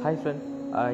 Hi friend.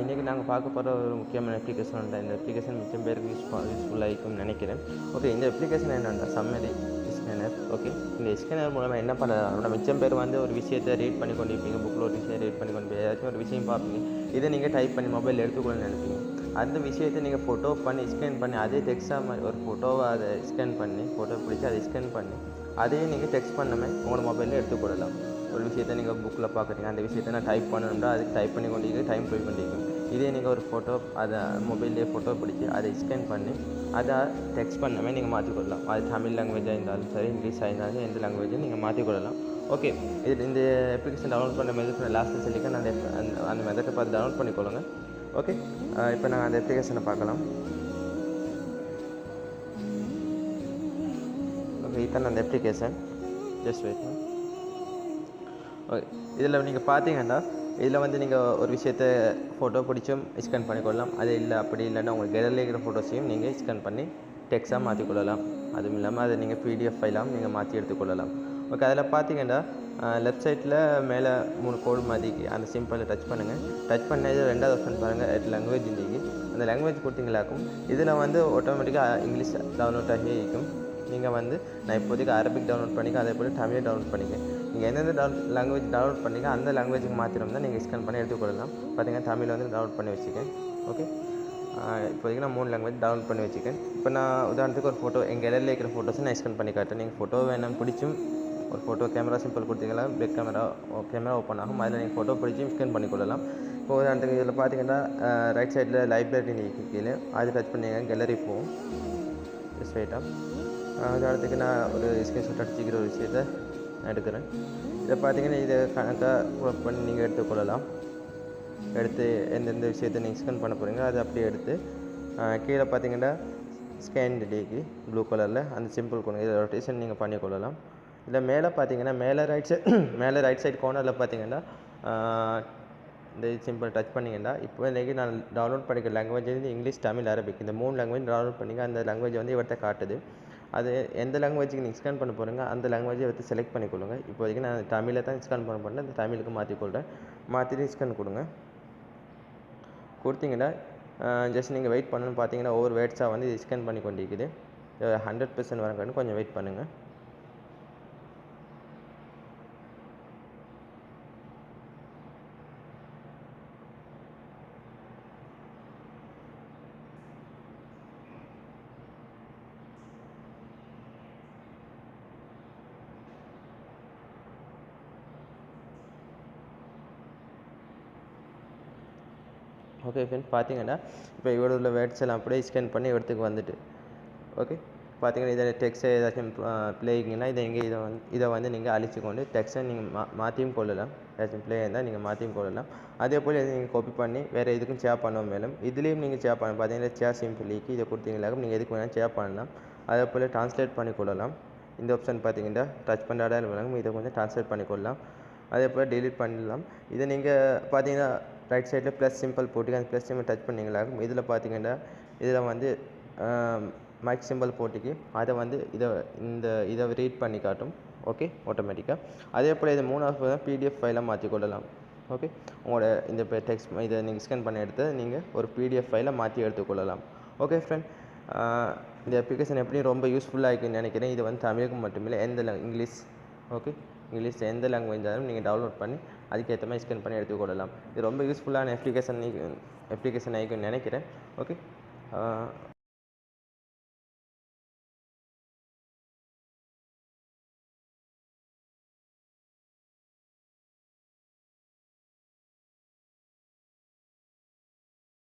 இன்றைக்கி நாங்கள் பார்க்க போகிற ஒரு முக்கியமான அப்ளிகேஷன் உண்டு. இந்த அப்ளிகேஷன் மிச்சம் பேருக்கு யூஸ்ஃபுல்லாக இருக்கும்னு நினைக்கிறேன். ஓகே, இந்த அப்ளிகேஷன் என்னென்னா சம்மரி ஸ்கேனர். ஓகே, இந்த ஸ்கேனர் மூலமாக என்ன பண்ணலாம், மிச்சம் பேர் வந்து ஒரு விஷயத்தை ரீட் பண்ணி கொண்டு இருப்பீங்க, புக்கில் ஒரு விஷயம் ரீட் பண்ணி கொண்டு ஏதாச்சும் ஒரு விஷயம் பார்ப்பீங்க. இதை நீங்கள் டைப் பண்ணி மொபைல் எடுத்துக்கொள்ளணும்னு நினைப்பீங்க. அந்த விஷயத்தை நீங்கள் ஃபோட்டோ பண்ணி ஸ்கேன் பண்ணி அதே டெக்ஸ்டாக மாதிரி ஒரு ஃபோட்டோவை அதை ஸ்கேன் பண்ணி ஃபோட்டோ பிடிச்சி அதை ஸ்கேன் பண்ணி அதையே நீங்கள் டெக்ஸ்ட் பண்ணமே உங்களோட மொபைலில் எடுத்துக்கொள்ளலாம். ஒரு விஷயத்தை நீங்கள் புக்கில் பார்க்குறீங்க, அந்த விஷயத்தை நான் டைப் பண்ணணும்னா அதுக்கு டைப் பண்ணி கொண்டிருக்கு, டைம் போய் கொண்டிருக்கும். இதே நீங்கள் ஒரு ஃபோட்டோ அதை மொபைல்லேயே ஃபோட்டோ பிடிச்சி அதை ஸ்கேன் பண்ணி அதை டெக்ஸ்ட் பண்ணவே நீங்கள் மாற்றிக்கொள்ளலாம். அது தமிழ் லாங்குவேஜாக இருந்தாலும் சரி, இங்கிலீஷாக இருந்தாலும் எந்த லாங்குவேஜும் நீங்கள் மாற்றிக்கொள்ளலாம். ஓகே, இது இந்த அப்ளிகேஷன் டவுன்லோட் பண்ண மெத்தட் நான் லாஸ்ட்டில் சொல்லியிருக்கேன். அந்த மெத்தடை பார்த்து டவுன்லோட் பண்ணிக்கொள்ளுங்க. ஓகே, இப்போ நாங்கள் அந்த அப்ளிகேஷனை பார்க்கலாம். ஓகே, இதுதான் அந்த அப்ளிகேஷன். Just wait. ஓகே, இதில் நீங்கள் பார்த்தீங்கன்னா இதில் வந்து நீங்கள் ஒரு விஷயத்தை ஃபோட்டோ பிடிச்சும் ஸ்கேன் பண்ணிக்கொள்ளலாம். அது இல்லை அப்படி இல்லைன்னா உங்களுக்கு கேலரியில் இருக்கிற ஃபோட்டோஸையும் நீங்கள் ஸ்கேன் பண்ணி டெக்ஸ்டாக மாற்றிக்கொள்ளலாம். அதுவும் இல்லாமல் அதை நீங்கள் PDF ஃபைலாகவும் நீங்கள் மாற்றி எடுத்துக்கொள்ளலாம். ஓகே, அதில் பார்த்தீங்கன்னா லெஃப்ட் சைடில் மேலே 3 கோடு மாதிரிக்கு அந்த சிம்பிளை டச் பண்ணுங்கள். டச் பண்ணது 2வது ஆப்ஷன் பாருங்கள், 8 லாங்குவேஜ் இன்றைக்கி அந்த லாங்குவேஜ் கொடுத்தீங்களாக்கும் இதில் வந்து ஆட்டோமேட்டிக்காக இங்கிலீஷ் டவுன்லோட் ஆகி இருக்கும். நீங்கள் வந்து நான் இப்போதைக்கு அரபிக் டவுன்லோட் பண்ணிக்க, அதே போல் தமிழ் டவுன்லோட் பண்ணிக்க. நீங்கள் எந்தெந்த லாங்குவேஜ் டவுன்லோட் பண்ணிக்க அந்த லாங்குவேஜுக்கு மாற்றினோம் தான் நீங்கள் ஸ்கேன் பண்ணி எடுத்துக்கொள்ளலாம். பார்த்தீங்கன்னா தமிழ் வந்து டவுன்லோட் பண்ணி வச்சுக்கேன். ஓகே, இப்போதைக்கு நான் 3 லாங்குவேஜ் டவுன்லோட் பண்ணி வச்சுக்கேன். இப்போ நான் உதாரணத்துக்கு ஒரு ஃபோட்டோ எங்கள் கேலரியில் இருக்கிற ஃபோட்டோஸை நான் ஸ்கேன் பண்ணி காட்டுறேன். நீங்கள் ஃபோட்டோ வேணும் பிடிச்சும் ஒரு ஃபோட்டோ கேமரா சிம்பிள் கொடுத்தீங்களா, பேக் கேமரா ஓப்பன் ஆகும். அதில் நீங்கள் ஃபோட்டோ பிடிச்சும் ஸ்கேன் பண்ணிக்கொள்ளலாம். இப்போ உதாரணத்துக்கு இதில் பார்த்தீங்கன்னா ரைட் சைடில் லைப்ரரி கீழே அது டச் பண்ணிங்க, கேலரி போகும். ஸ்ட்ரைட்டாக உதாரணத்துக்கு நான் ஒரு ஸ்க்ரீன்ஷாட் அடிச்சுக்கிற ஒரு விஷயத்தை எடுக்கிறேன். இதை பார்த்தீங்கன்னா இதை கணக்காக க்ளோஸ் பண்ணி நீங்கள் எடுத்துக்கொள்ளலாம். எடுத்து எந்தெந்த விஷயத்தை நீங்கள் ஸ்கேன் பண்ண போகிறீங்க அதை அப்படியே எடுத்து கீழே பார்த்தீங்கன்னா ஸ்கேன் டேக்கு ப்ளூ கலரில் அந்த சிம்பிள் கொடுங்க. இதை ரொட்டேஷன் நீங்கள் பண்ணிக்கொள்ளலாம். இல்லை மேலே பார்த்தீங்கன்னா மேலே ரைட் சைட் கார்னரில் பார்த்தீங்கன்னா இந்த சிம்பிள் டச் பண்ணிங்கன்னா இப்போ இன்றைக்கி நான் டவுன்லோட் பண்ணிக்கிற லாங்குவேஜ் வந்து இங்கிலீஷ், தமிழ், அரபிக் இந்த 3 லாங்குவேஜ் டவுன்லோட் பண்ணிங்க. அந்த லாங்குவேஜ் வந்து இவர்கிட்ட காட்டுது. அது எந்த லாங்குவேஜுக்கு நீங்கள் ஸ்கேன் பண்ண போகிறீங்க அந்த லாங்குவேஜை எடுத்து செலக்ட் பண்ணிக்கொள்ளுங்க. இப்போதைக்கு நான் தமிழை தான் ஸ்கேன் பண்ண போகிறேன். அந்த தமிழுக்கு மாற்றிக்கொள்கிறேன். மாற்றிட்டு ஸ்கேன் கொடுங்க. கொடுத்தீங்கன்னா ஜஸ்ட் நீங்கள் வெயிட் பண்ணணும்னு பார்த்தீங்கன்னா ஒவ்வொரு வேர்ட்ஸாக வந்து இது ஸ்கேன் பண்ணி கொண்டிருக்குது. 100% வரங்கன்னு கொஞ்சம் வெயிட் பண்ணுங்கள். ஓகே ஃப்ரெண்ட், பார்த்தீங்கன்னா இப்போ இவ்வளோ உள்ள வேர்ட்ஸ் எல்லாம் அப்படியே ஸ்கேன் பண்ணி இடத்துக்கு வந்துட்டு. ஓகே, பார்த்தீங்கன்னா இதில் டெக்ஸ்ட்டை ஏதாச்சும் பிளேயிங்கன்னா இதை வந்து நீங்கள் அழிச்சுக்கொண்டு டெக்ஸ்ட்டை நீங்கள் மாற்றியும் கொள்ளலாம். ஏதாச்சும் பிளே இருந்தால் நீங்கள் மாற்றியும் கொள்ளலாம். அதே போல் இதை நீங்கள் காப்பி பண்ணி வேறு எதுக்கும் ஷேர் பண்ண மேலும் இதுலேயும் நீங்கள் ஷேர் பண்ணலாம். பார்த்தீங்கன்னா ஷேர் சிம்பிளிக்கு இதை கொடுத்தீங்களாக்கும் நீங்கள் எதுக்கு வேணாலும் ஷேர் பண்ணலாம். அதே போல் ட்ரான்ஸ்லேட் பண்ணி கொள்ளலாம். இந்த ஆப்ஷன் பார்த்தீங்கன்னா டச் பண்ணுறாடா வேணும், இதை கொஞ்சம் ட்ரான்ஸ்லேட் பண்ணிக்கொள்ளலாம். அதே போல் டெலிட் பண்ணிடலாம். இதை நீங்கள் பார்த்தீங்கன்னா ரைட் சைடில் ப்ளஸ் சிம்பிள் போட்டு அந்த ப்ளஸ் சிம்பிள் டச் பண்ணிங்களாகும். இதில் பார்த்தீங்கன்னா இதில் வந்து மைக் சிம்பிள் போட்டிக்கு அதை வந்து இதை ரீட் பண்ணி காட்டும். ஓகே, ஆட்டோமேட்டிக்காக. அதே போல் இது 3வது PDF ஃபைலாக மாற்றிக்கொள்ளலாம். ஓகே, உங்களோட இந்த டெக்ஸ்ட் இதை நீங்கள் ஸ்கேன் பண்ணி எடுத்து நீங்கள் ஒரு PDF ஃபைலை மாற்றி எடுத்துக்கொள்ளலாம். ஓகே ஃப்ரெண்ட், இந்த அப்ளிகேஷன் எப்படி ரொம்ப யூஸ்ஃபுல்லாக இருக்குன்னு நினைக்கிறேன். இது வந்து தமிழுக்கு மட்டுமில்லை, இங்கிலீஷ், ஓகே, இங்கிலீஷ் எந்த லாங்குவேஜ் ஆனாலும் நீங்கள் டவுன்லோட் பண்ணி அதுக்கேற்ற மாதிரி ஸ்கேன் பண்ணி எடுத்துக்கொள்ளலாம். இது ரொம்ப யூஸ்ஃபுல்லான அப்ளிகேஷன் ஆகிக்குன்னு நினைக்கிறேன். ஓகே,